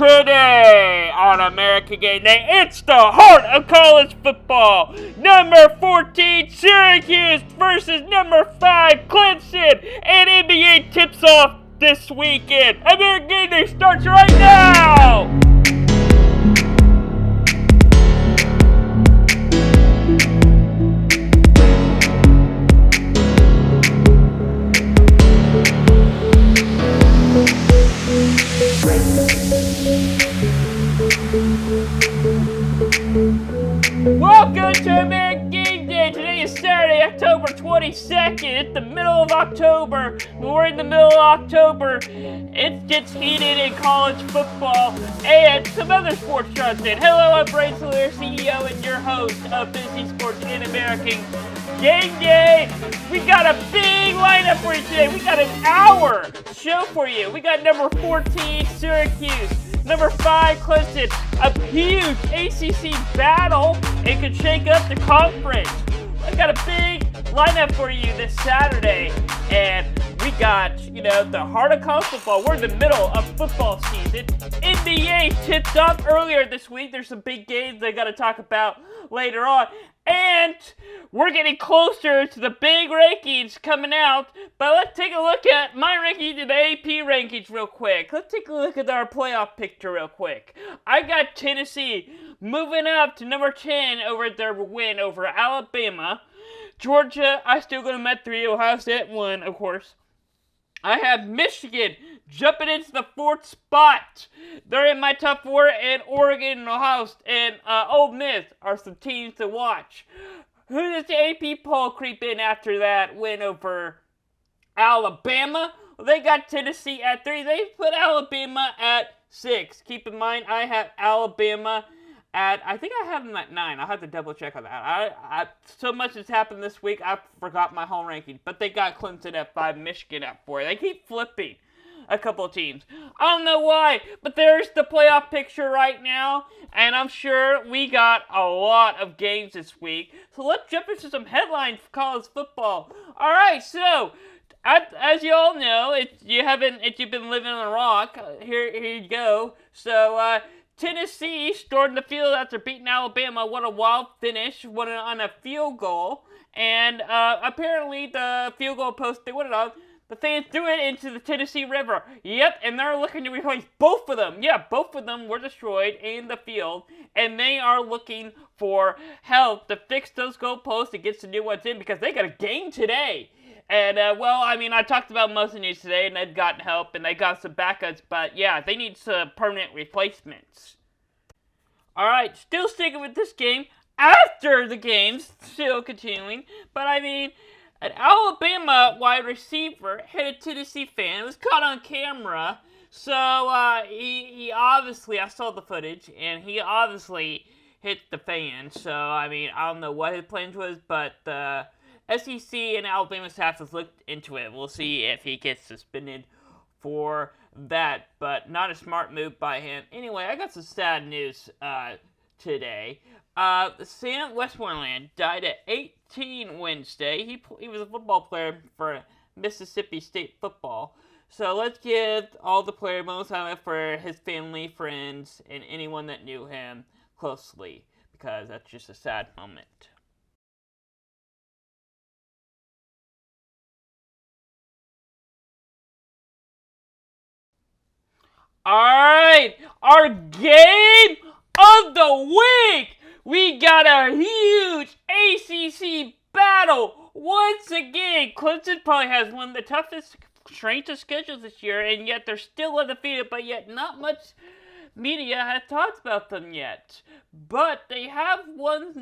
Today on American Game Day, it's the heart of college football. Number 14 Syracuse versus number 5 Clemson, and NBA tips off this weekend. American Game Day starts right now. Welcome to American Game Day. Today is Saturday, October 22nd. It's the middle of October. We're in the middle of October. It gets heated in college football and some other sports starts in. Hello, I'm Brian Sawyer, CEO and your host of Fantasy Sports in American Game Day. We got a big lineup for you today. We got an hour show for you. We got number 14 Syracuse, number 5 Clemson, a huge ACC battle. It could shake up the conference. I got a big lineup for you this Saturday, and we got, the heart of college football. We're in the middle of football season. NBA tipped off earlier this week. There's some big games I got to talk about later on. And we're getting closer to the big rankings coming out. But let's take a look at my rankings and the AP rankings real quick. Let's take a look at our playoff picture real quick. I got Tennessee moving up to number 10 over their win over Alabama. Georgia, I still got them at 3. Ohio State at 1, of course. I have Michigan jumping into the 4th spot. They're in my top 4, and Oregon and Ohio and Ole Miss are some teams to watch. Who does the AP poll creep in after that win over Alabama? Well, they got Tennessee at 3. They put Alabama at 6. Keep in mind, I have Alabama at, I think I have them at 9. I'll have to double check on that. So much has happened this week, I forgot my whole ranking. But they got Clemson at 5, Michigan at 4. They keep flipping a couple of teams. I don't know why, but there's the playoff picture right now. And I'm sure we got a lot of games this week. So let's jump into some headlines for college football. Alright, so as you all know, if you've been living on a rock, here you go. So, Tennessee stormed the field after beating Alabama. What a wild finish. Won it on a field goal. And apparently the field goal post they won it on, the fans threw it into the Tennessee River. Yep, and they're looking to replace both of them. Yeah, both of them were destroyed in the field. And they are looking for help to fix those goalposts and get some new ones in because they got a game today. And, I talked about most of the news today, and they've gotten help, and they got some backups, but, yeah, they need some permanent replacements. Alright, still sticking with this game, after the game's still continuing, but, an Alabama wide receiver hit a Tennessee fan. It was caught on camera, so, he obviously, I saw the footage, and he obviously hit the fan, so, I don't know what his plans was, but, SEC and Alabama staff has looked into it. We'll see if he gets suspended for that, but not a smart move by him. Anyway, I got some sad news today. Sam Westmoreland died at 18 Wednesday. He was a football player for Mississippi State football. So let's give all the players most time for his family, friends, and anyone that knew him closely, because that's just a sad moment. Alright, our game of the week! We got a huge ACC battle once again. Clemson probably has one of the toughest strength of schedules this year, and yet they're still undefeated, but yet not much media has talked about them yet. But they have won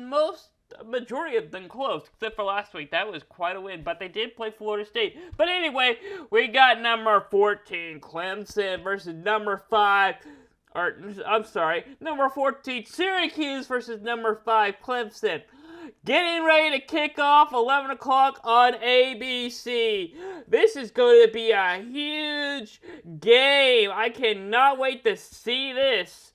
majority of them close, except for last week. That was quite a win, but they did play Florida State. But anyway, we got number 14 Clemson versus number 14 Syracuse versus number 5 Clemson. Getting ready to kick off 11 o'clock on ABC. This is going to be a huge game. I cannot wait to see this.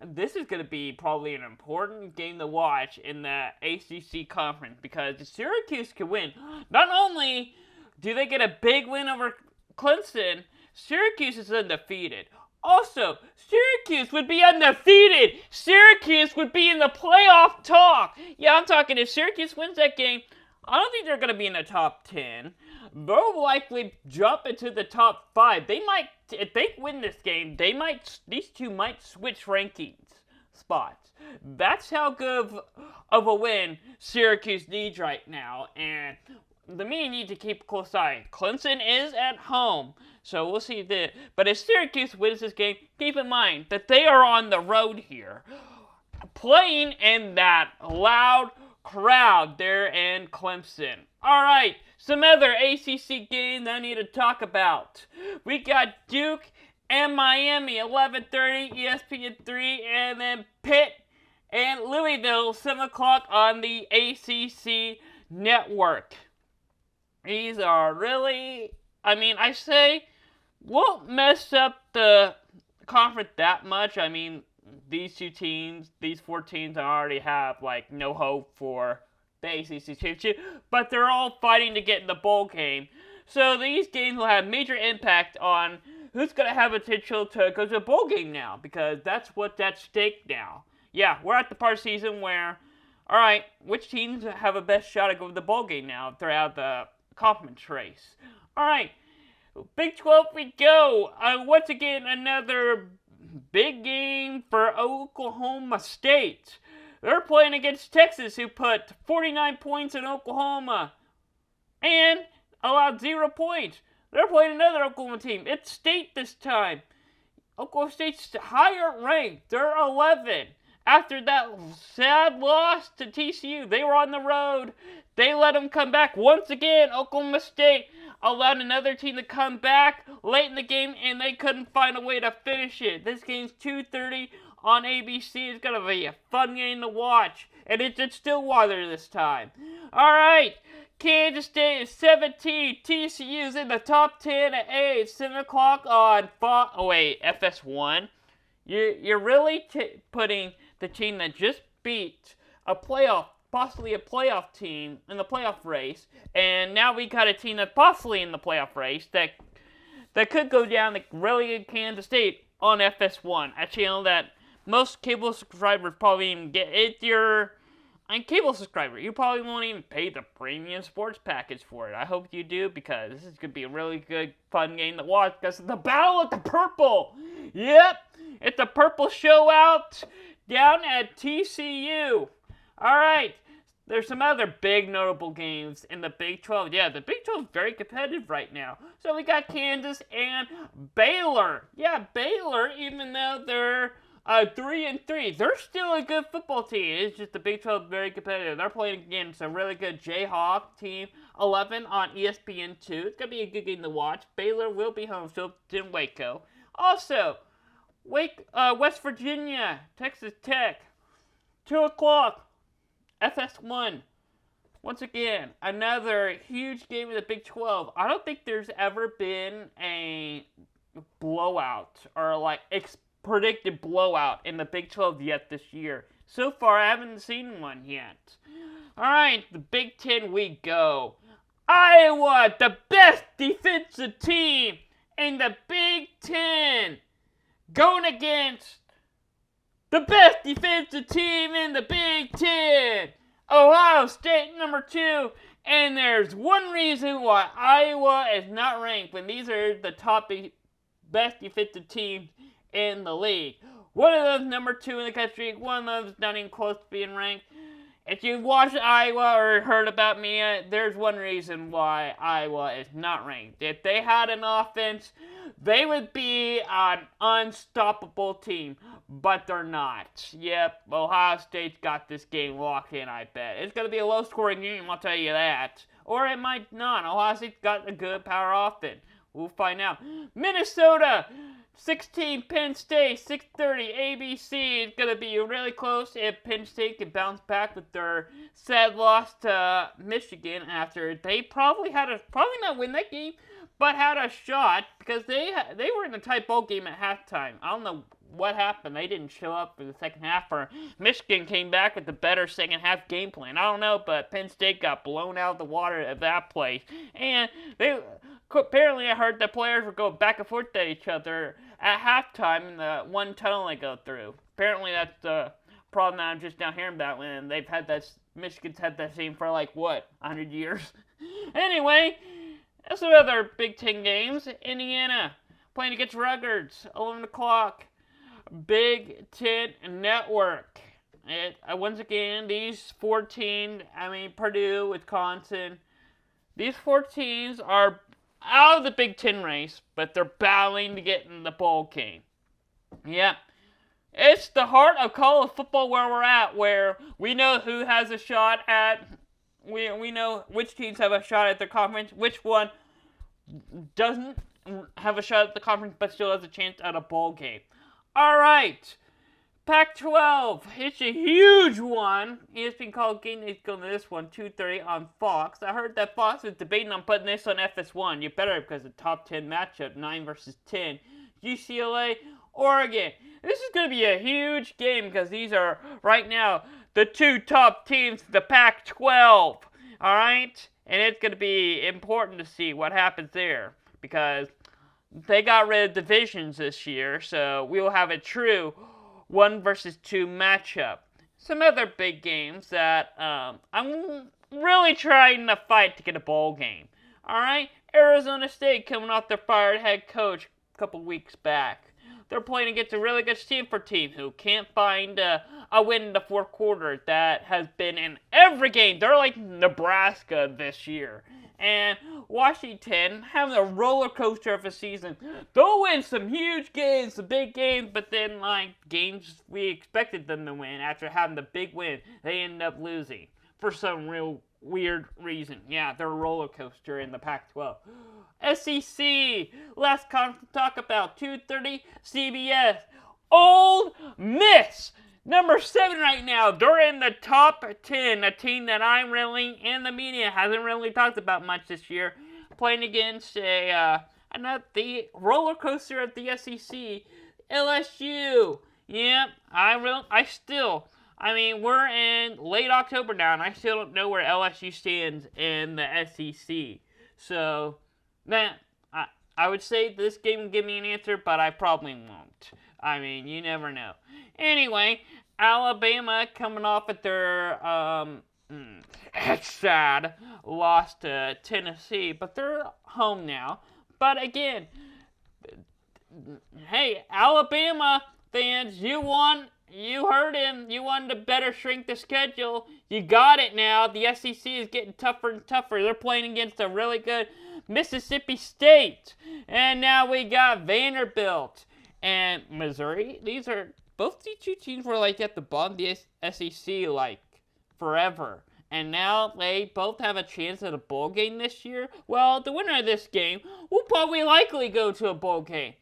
This is going to be probably an important game to watch in the ACC conference because Syracuse can win. Not only do they get a big win over Clemson, Syracuse is undefeated. Also, Syracuse would be undefeated. Syracuse would be in the playoff talk. Yeah, I'm talking if Syracuse wins that game, I don't think they're going to be in the top 10. They'll likely jump into the top 5. They might, if they win this game, these two might switch rankings spots. That's how good of a win Syracuse needs right now. And the media need to keep a close eye. Clemson is at home, so we'll see that. But if Syracuse wins this game, keep in mind that they are on the road here, playing in that loud crowd there in Clemson. All right, some other ACC games I need to talk about. We got Duke and Miami, 11:30, ESPN3, and then Pitt and Louisville, 7 o'clock on the ACC network. These are really, I say, won't mess up the conference that much. These four teams already have, no hope for the ACC championship, but they're all fighting to get in the bowl game. So these games will have major impact on who's going to have potential to go to a bowl game now, because that's what's at stake now. Yeah, we're at the part of the season where, all right, which teams have a best shot at going to the bowl game now throughout the conference race? All right, Big 12 we go. Once again, another big game for Oklahoma State. They're playing against Texas, who put 49 points in Oklahoma and allowed 0 points. They're playing another Oklahoma team. It's State this time. Oklahoma State's higher ranked. They're 11. After that sad loss to TCU, they were on the road. They let them come back. Once again, Oklahoma State allowed another team to come back late in the game, and they couldn't find a way to finish it. This game's 2:30 on ABC. It's going to be a fun game to watch. And it's at Stillwater this time. All right. Kansas State is 17. TCU's in the top 10 at 8. 7 o'clock on FS1. You're really putting the team that just beat possibly a playoff team in the playoff race, and now we got a team that's possibly in the playoff race that could go down to relegated Kansas State on FS1, a channel that most cable subscribers probably even get. If you're a cable subscriber, you probably won't even pay the premium sports package for it. I hope you do, because this is going to be a really good, fun game to watch, because it's the Battle of the Purple. Yep, it's a purple show out down at TCU. All right, there's some other big notable games in the Big 12. Yeah, the Big 12 is very competitive right now. So we got Kansas and Baylor. Yeah, Baylor, even though they're 3-3, they're still a good football team. It's just the Big 12 is very competitive. They're playing against a really good Jayhawk team, 11 on ESPN2. It's going to be a good game to watch. Baylor will be home, so in Waco. Also, West Virginia, Texas Tech, 2 o'clock, FS1. Once again, another huge game in the Big 12. I don't think there's ever been a blowout or predicted blowout in the Big 12 yet this year. So far, I haven't seen one yet. Alright, the Big 10 we go. Iowa, the best defensive team in the Big 10, going against the best defensive team in the Big 10, Ohio State, number 2. And there's one reason why Iowa is not ranked when these are the top best defensive teams in the league. One of them's number 2 in the country. One of them's not even close to being ranked. If you've watched Iowa or heard about me, there's one reason why Iowa is not ranked. If they had an offense, they would be an unstoppable team, but they're not. Yep, Ohio State's got this game locked in, I bet. It's going to be a low-scoring game, I'll tell you that. Or it might not. Ohio State's got a good power offense. We'll find out. Minnesota, 16, Penn State, 6:30, ABC. It's going to be really close if Penn State can bounce back with their sad loss to Michigan after they probably not win that game, but had a shot because they were in a tight ball game at halftime. I don't know what happened. They didn't show up for the second half, or Michigan came back with a better second half game plan. I don't know, but Penn State got blown out of the water at that place. And apparently I heard the players were going back and forth at each other at halftime in the one tunnel they go through. Apparently that's the problem that I'm just now hearing about, when they've had that, Michigan's had that same for 100 years? Anyway, some other Big Ten games. Indiana playing against Rutgers, 11 o'clock. Big Ten Network. Once again, these 14, Purdue, Wisconsin, these 4 teams are out of the Big Ten race, but they're battling to get in the bowl game. Yeah. It's the heart of college football where we're at, where we know who has a shot at, we know which teams have a shot at their conference, which one doesn't have a shot at the conference but still has a chance at a bowl game. Alright, Pac-12, it's a huge one. ESPN called Gameday going to this one, 2:30 on Fox. I heard that Fox is debating on putting this on FS1. You better, because the top 10 matchup, 9 versus 10. UCLA, Oregon. This is going to be a huge game because these are, right now, the 2 top teams in the Pac-12. Alright? And it's going to be important to see what happens there, because they got rid of divisions this year, so we will have a true 1 versus 2 matchup. Some other big games that I'm really trying to fight to get a bowl game. Alright? Arizona State coming off their fired head coach a couple weeks back. They're playing against a really good Stanford team who can't find a win in the fourth quarter. That has been in every game. They're like Nebraska this year. And Washington having a roller coaster of a season. They'll win some huge games, some big games, but then games we expected them to win after having the big win, they end up losing for some real weird reason. Yeah, they're a roller coaster in the Pac-12. SEC, last conference to talk about, 2:30, CBS. Ole Miss, number 7 right now. They're in the top 10, a team that I'm really, and the media hasn't really talked about much this year, playing against the roller coaster of the SEC, LSU. Yep, we're in late October now, and I still don't know where LSU stands in the SEC. So, I would say this game will give me an answer, but I probably won't. You never know. Anyway, Alabama coming off at their, it's sad, lost to Tennessee, but they're home now. But again, hey, Alabama fans, you heard him. You wanted to better shrink the schedule. You got it now. The SEC is getting tougher and tougher. They're playing against a really good Mississippi State. And now we got Vanderbilt and Missouri. Both these 2 teams were at the bottom of the SEC forever. And now they both have a chance at a bowl game this year. Well, the winner of this game will probably likely go to a bowl game.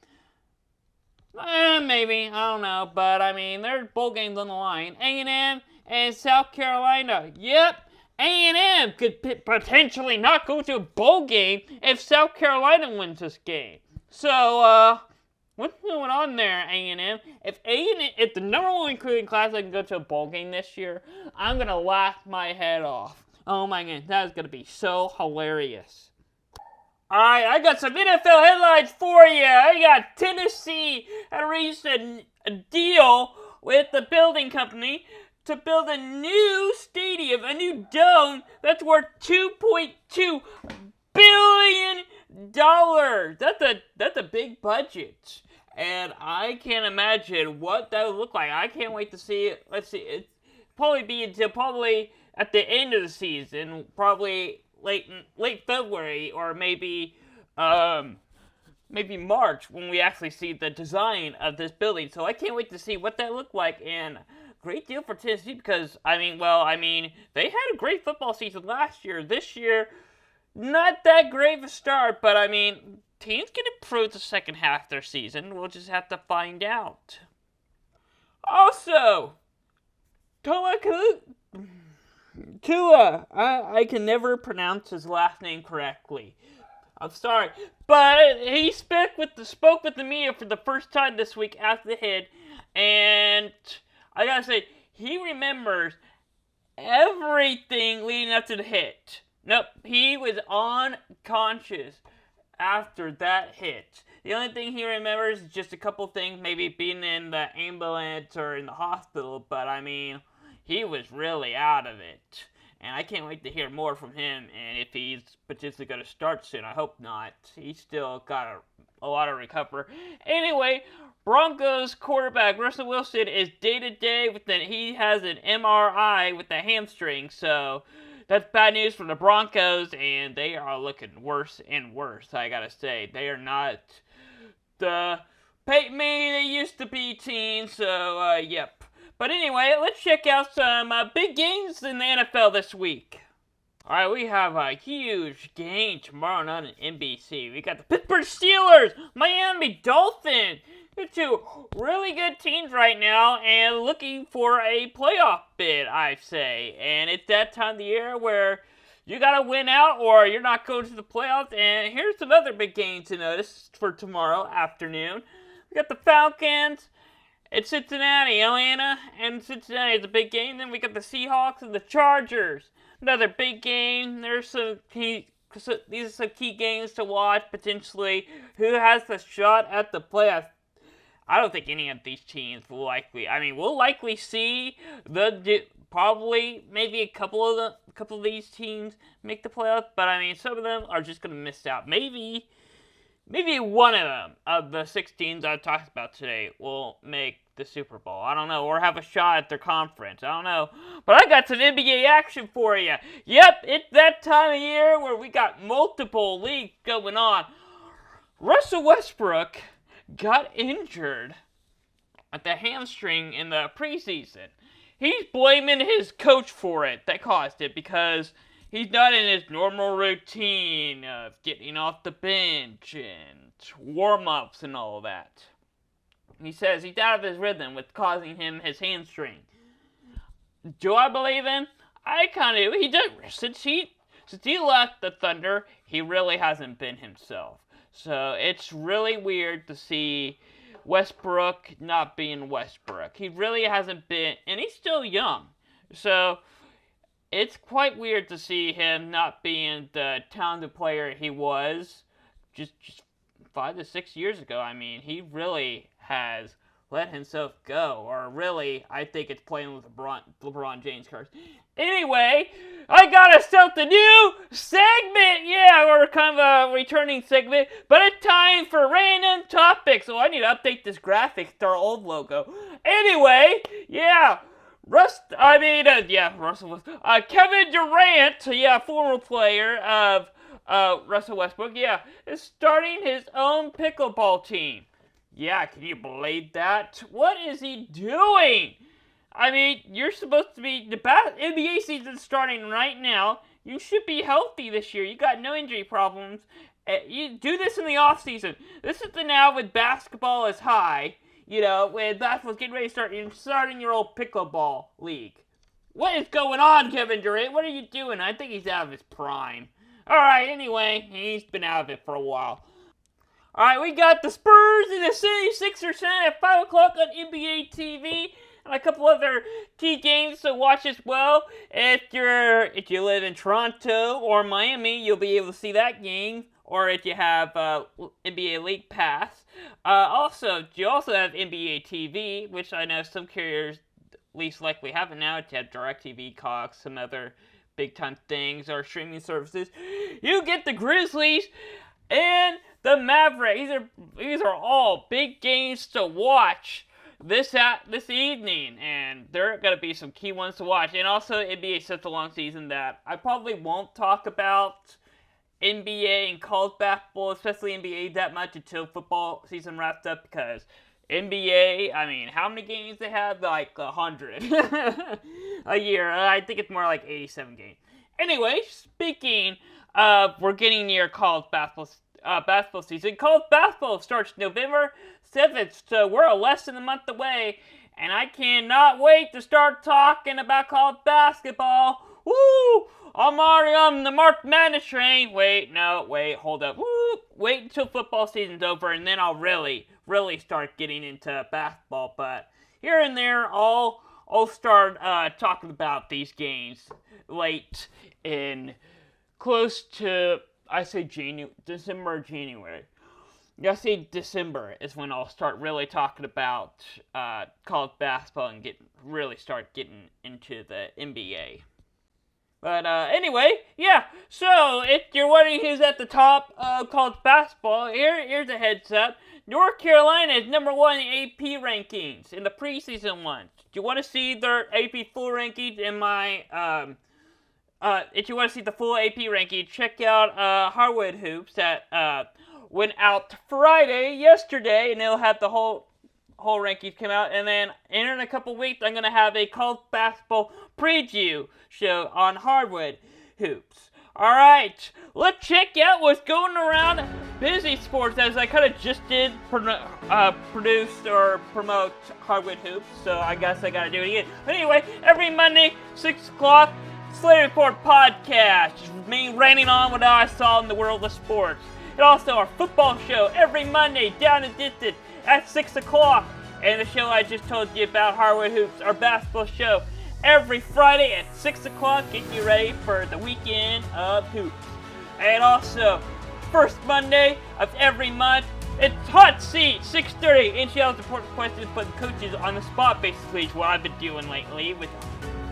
Maybe, I don't know, but there's bowl games on the line. A&M and South Carolina. Yep, A&M could potentially not go to a bowl game if South Carolina wins this game. So, what's going on there, A&M? If the number 1 recruiting class can go to a bowl game this year, I'm gonna laugh my head off. Oh my goodness, that is gonna be so hilarious. Alright, I got some NFL headlines for you. I got Tennessee reached a deal with the building company to build a new stadium, a new dome that's worth $2.2 billion. That's a big budget. And I can't imagine what that would look like. I can't wait to see it. Let's see, it's probably be until probably at the end of the season, probably late February, or maybe March, when we actually see the design of this building. So I can't wait to see what that looked like. And great deal for Tennessee, because they had a great football season last year. This year, not that great of a start, but teams can improve the second half of their season. We'll just have to find out. Also, Tua, I can never pronounce his last name correctly. I'm sorry, but he spoke with the media for the first time this week after the hit, and I gotta say, he remembers everything leading up to the hit. Nope, he was unconscious after that hit. The only thing he remembers is just a couple things, maybe being in the ambulance or in the hospital, but I mean, he was really out of it. And I can't wait to hear more from him, and if he's potentially going to start soon. I hope not. He's still got a lot to recover. Anyway, Broncos quarterback Russell Wilson is day-to-day with he has an MRI with the hamstring, so that's bad news for the Broncos, and they are looking worse and worse, I gotta say. They are not the Peyton Manning they used to be team, so, yep. But anyway, let's check out some big games in the NFL this week. Alright, we have a huge game tomorrow night on NBC. We got the Pittsburgh Steelers, Miami Dolphins. They're two really good teams right now and looking for a playoff bid, I say. And it's that time of the year where you gotta win out or you're not going to the playoffs. And here's some other big games to notice for tomorrow afternoon. We got the Falcons. It's Cincinnati, Atlanta, and Cincinnati is a big game. Then we got the Seahawks and the Chargers. Another big game. These are some key games to watch, potentially. Who has the shot at the playoffs? I don't think any of these teams will likely. I mean, we'll likely see probably maybe a couple of these teams make the playoffs, but I mean, some of them are just going to miss out. Maybe one of them, of the 6 teams I talked about today, will make the Super Bowl. I don't know, or have a shot at their conference. I don't know. But I got some NBA action for you. Yep, it's that time of year where we got multiple leagues going on. Russell Westbrook got injured at the hamstring in the preseason. He's blaming his coach for it that caused it because he's not in his normal routine of getting off the bench and warm-ups and all of that. He says he's out of his rhythm with causing him his hamstring. Do I believe him? I kind of do. He does. Since he left the Thunder, he really hasn't been himself. So it's really weird to see Westbrook not being Westbrook. He really hasn't been, and he's still young. So it's quite weird to see him not being the talented player he was just 5 to 6 years ago. I mean, he really has let himself go. Or really, I think it's playing with LeBron James cards. Anyway, I got us something new segment. Yeah, or kind of a returning segment. But it's time for random topics. So I need to update this graphic to our old logo. Anyway, yeah. Russell. Kevin Durant, former player of Russell Westbrook, is starting his own pickleball team. Yeah, can you believe that? What is he doing? I mean, you're supposed to be, the NBA season's starting right now. You should be healthy this year. You got no injury problems. You do this in the off season. This is the now when basketball is high. You know, when basketball's getting ready to start, you're starting your old pickleball league. What is going on, Kevin Durant? What are you doing? I think he's out of his prime. Alright, anyway, he's been out of it for a while. Alright, we got the Spurs and the 76ers tonight at 5 o'clock on NBA TV. And a couple other key games to watch as well. If you live in Toronto or Miami, you'll be able to see that game. Or if you have NBA League Pass. You also have NBA TV, which I know some carriers least likely have it now. You have DirecTV, Cox, some other big-time things, or streaming services. You get the Grizzlies and the Mavericks. These are all big games to watch this evening, and there are going to be some key ones to watch. And also, NBA is such a long season that I probably won't talk about NBA and college basketball, especially NBA, that much until football season wraps up, because NBA, I mean, how many games they have? Like 100 a year. I think it's more like 87 games. Anyway, speaking of, we're getting near college basketball season. College basketball starts November 7th, so we're less than a month away, and I cannot wait to start talking about college basketball. Woo! I'm already on the March Madness train. Hold up. Woo! Wait until football season's over, and then I'll really start getting into basketball. But here and there, I'll start talking about these games late in close to I say December, January. I say December is when I'll start really talking about college basketball and start getting into the NBA. But anyway, yeah, so if you're wondering who's at the top of college basketball, here's a heads up. North Carolina is number 1 in AP rankings in the preseason ones. Do you want to see their AP full rankings in my, if you want to see the full AP rankings, check out Hardwood Hoops that went out yesterday, and they'll have the whole rankings come out. And then in a couple weeks, I'm going to have a college basketball preview show on Hardwood Hoops. Alright, let's check out what's going around Busy Sports, as I kind of just did produce or promote Hardwood Hoops, so I guess I gotta do it again. But anyway, every Monday, 6 o'clock, Slate Report podcast, just me ranting on what I saw in the world of sports. And also our football show every Monday, Down and Distant, at 6 o'clock. And the show I just told you about, Hardwood Hoops, our basketball show, every Friday at 6 o'clock, getting you ready for the weekend of hoops. And also, first Monday of every month, it's Hot Seat, 6:30. NCL's important questions, putting coaches on the spot, basically, is what I've been doing lately with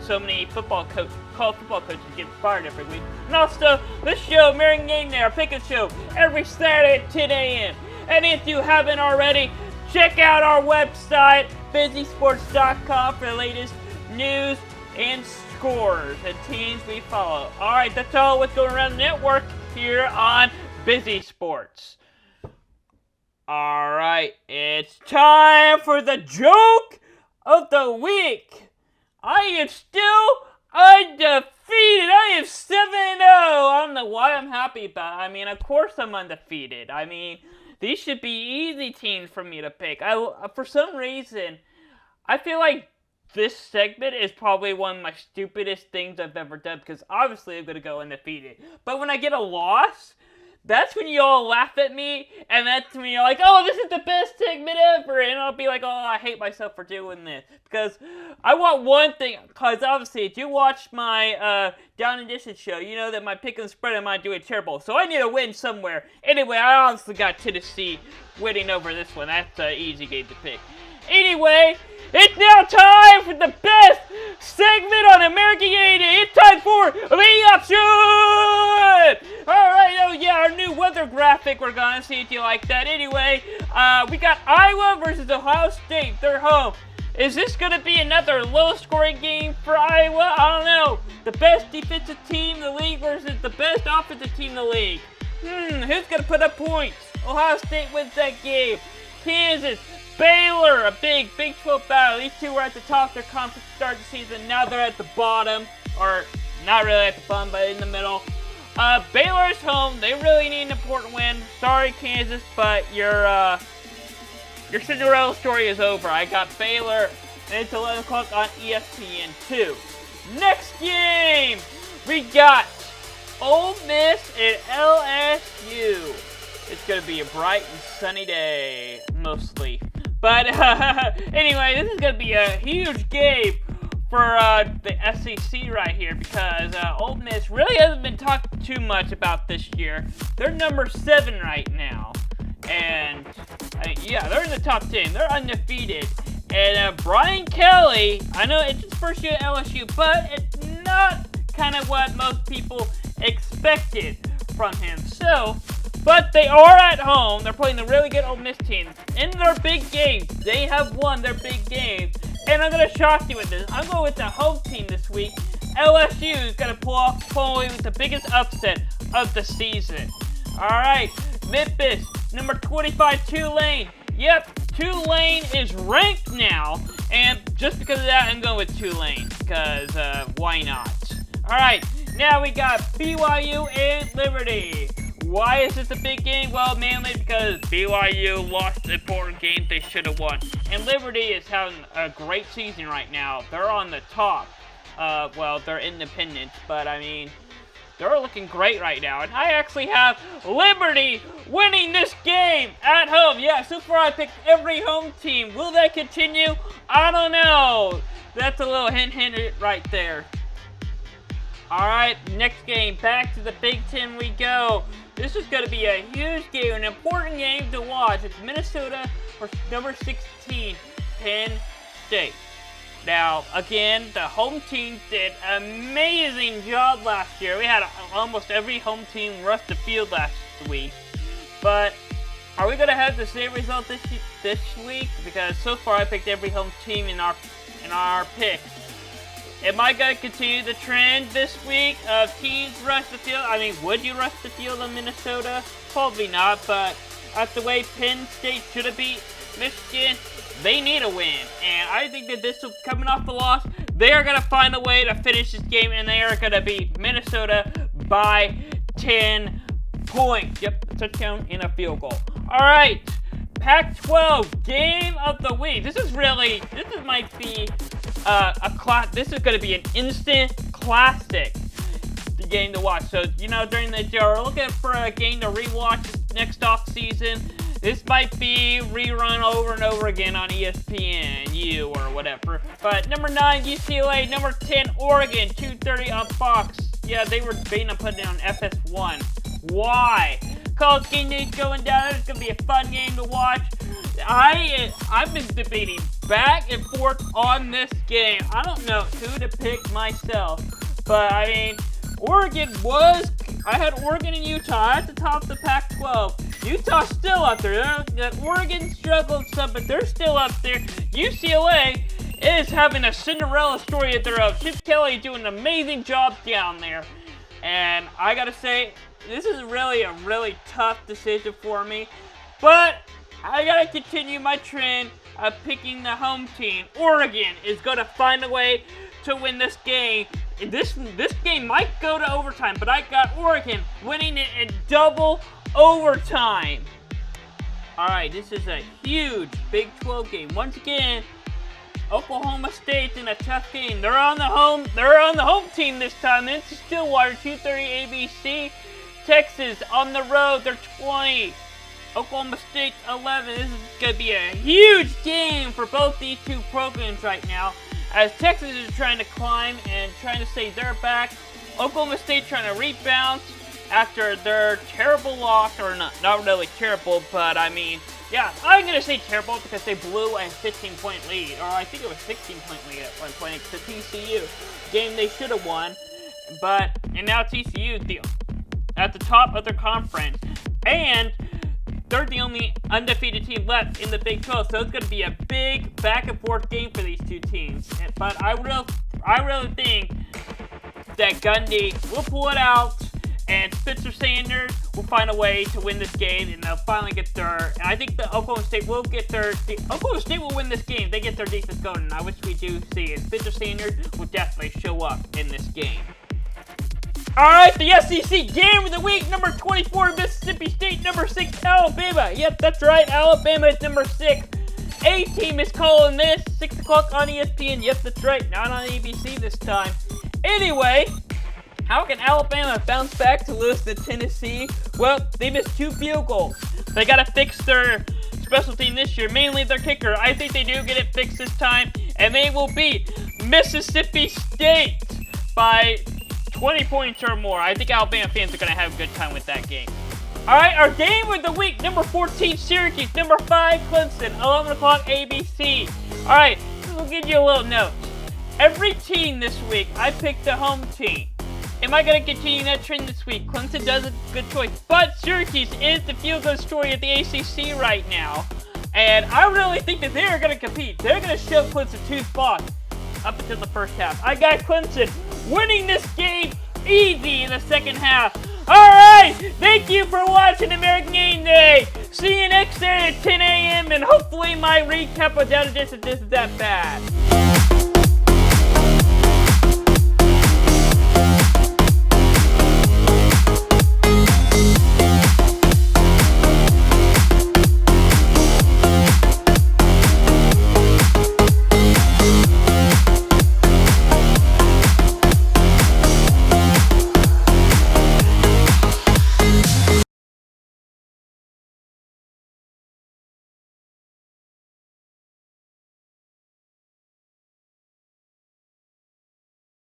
so many college football coaches getting fired every week. And also, this show, American Game Day, our pick-up show, every Saturday at 10 a.m. And if you haven't already, check out our website, busysports.com, for the latest news and scores and teams we follow. Alright, that's all what's going around the network here on Busy Sports. Alright, it's time for the joke of the week. I am still undefeated. I am 7-0. I don't know why I'm happy about it. I mean, of course I'm undefeated. I mean, these should be easy teams for me to pick. For some reason, I feel like this segment is probably one of my stupidest things I've ever done, because obviously I'm going to go undefeated. But when I get a loss, that's when you all laugh at me, and that's when you're like, oh, this is the best segment ever, and I'll be like, oh, I hate myself for doing this. Because I want one thing, because obviously if you watch my Down and Distant show, you know that my pick and spread am doing terrible, so I need to win somewhere. Anyway, I honestly got Tennessee winning over this one. That's an easy game to pick. Anyway, it's now time for the best segment on American Game Day. It's time for the option! Alright, oh yeah, our new weather graphic, we're gonna see if you like that. Anyway, we got Iowa versus Ohio State. They're home. Is this gonna be another low-scoring game for Iowa? I don't know. The best defensive team in the league versus the best offensive team in the league. Who's gonna put up points? Ohio State wins that game. Kansas, Baylor, a big Big 12 battle. These two were at the top of their conference to start the season. Now they're at the bottom, or not really at the bottom, but in the middle. Baylor's home. They really need an important win. Sorry, Kansas, but your Cinderella story is over. I got Baylor, and it's 11 o'clock on ESPN2. Next game, we got Ole Miss and LSU. It's going to be a bright and sunny day, mostly. But anyway, this is going to be a huge game for the SEC right here, because Ole Miss really hasn't been talked too much about this year. They're number 7 right now. And yeah, they're in the top 10. They're undefeated. And Brian Kelly, I know it's his first year at LSU, but it's not kind of what most people expected from him. But they are at home. They're playing the really good Ole Miss team. In their big games, they have won their big games. And I'm going to shock you with this. I'm going with the home team this week. LSU is going to pull away with the biggest upset of the season. All right, Memphis, number 25, Tulane. Yep, Tulane is ranked now. And just because of that, I'm going with Tulane. Because why not? All right, now we got BYU and Liberty. Why is this a big game? Well, mainly because BYU lost the important game they should have won. And Liberty is having a great season right now. They're on the top. Well, they're independent, but I mean, they're looking great right now. And I actually have Liberty winning this game at home. Yeah, so far I picked every home team. Will that continue? I don't know. That's a little hint right there. Alright, next game, back to the Big Ten we go. This is going to be a huge game, an important game to watch. It's Minnesota versus number 16, Penn State. Now, again, the home team did an amazing job last year. We had almost every home team rush the field last week. But are we going to have the same result this week? Because so far I picked every home team in our picks. Am I going to continue the trend this week of teams rush the field? I mean, would you rush the field in Minnesota? Probably not, but that's the way Penn State should have beat Michigan. They need a win, and I think that this will, coming off the loss, they are going to find a way to finish this game, and they are going to beat Minnesota by 10 points. Yep, a touchdown and a field goal. All right, Pac-12 game of the week. This might be this is going to be an instant classic game to watch. So, during the year, we're looking for a game to rewatch next off season. This might be rerun over and over again on ESPN, or whatever. But number 9, UCLA. Number 10, Oregon. 2:30 on Fox. Yeah, they were debating on putting it on FS1. Why? College game day's going down. It's going to be a fun game to watch. I've been debating back and forth on this game. I don't know who to pick myself. But, I mean, I had Oregon and Utah at the top of the Pac-12. Utah's still up there. Oregon struggled some, but they're still up there. UCLA is having a Cinderella story of their own. Chip Kelly doing an amazing job down there. And I gotta say, this is really a really tough decision for me. But I gotta continue my trend of picking the home team. Oregon is gonna find a way to win this game. This game might go to overtime, but I got Oregon winning it in double overtime. Alright, this is a huge Big 12 game. Once again, Oklahoma State's in a tough game. They're on the home team this time. It's Stillwater, 2:30 ABC. Texas on the road, they're 20. Oklahoma State's 11. This is going to be a huge game for both these two programs right now, as Texas is trying to climb and trying to say they're back. Oklahoma State trying to rebound after their terrible loss, or not really terrible, but I mean, yeah, I'm going to say terrible because they blew a 15-point lead, or I think it was 16-point lead at one point. It's the TCU game they should have won, and now TCU at the top of their conference, and they're the only undefeated team left in the Big 12, so it's going to be a big back-and-forth game for these two teams. But I really think that Gundy will pull it out, and Spencer Sanders will find a way to win this game, and they'll finally get their. And I think the Oklahoma State will get their. Oklahoma State will win this game. They get their defense going, and I wish we do see it. Spencer Sanders will definitely show up in this game. Alright, the SEC game of the week, number 24, Mississippi State, number 6, Alabama. Yep, that's right, Alabama is number 6. A-Team is calling this, 6 o'clock on ESPN. Yep, that's right, not on ABC this time. Anyway, how can Alabama bounce back to lose to Tennessee? Well, they missed 2 field goals. They got to fix their special team this year, mainly their kicker. I think they do get it fixed this time, and they will beat Mississippi State by 20 points or more. I think Alabama fans are going to have a good time with that game. Alright, our game of the week, number 14, Syracuse, number 5, Clemson, 11 o'clock ABC. Alright, we'll give you a little note. Every team this week, I picked the home team. Am I going to continue that trend this week? Clemson does a good choice, but Syracuse is the feel-good story of the ACC right now. And I really think that they're going to compete. They're going to show Clemson 2 spots up until the first half. I got Clemson winning this game easy in the second half. Alright, thank you for watching American Game Day. See you next day at 10 a.m. and hopefully my recap of Data Dis isn't that bad.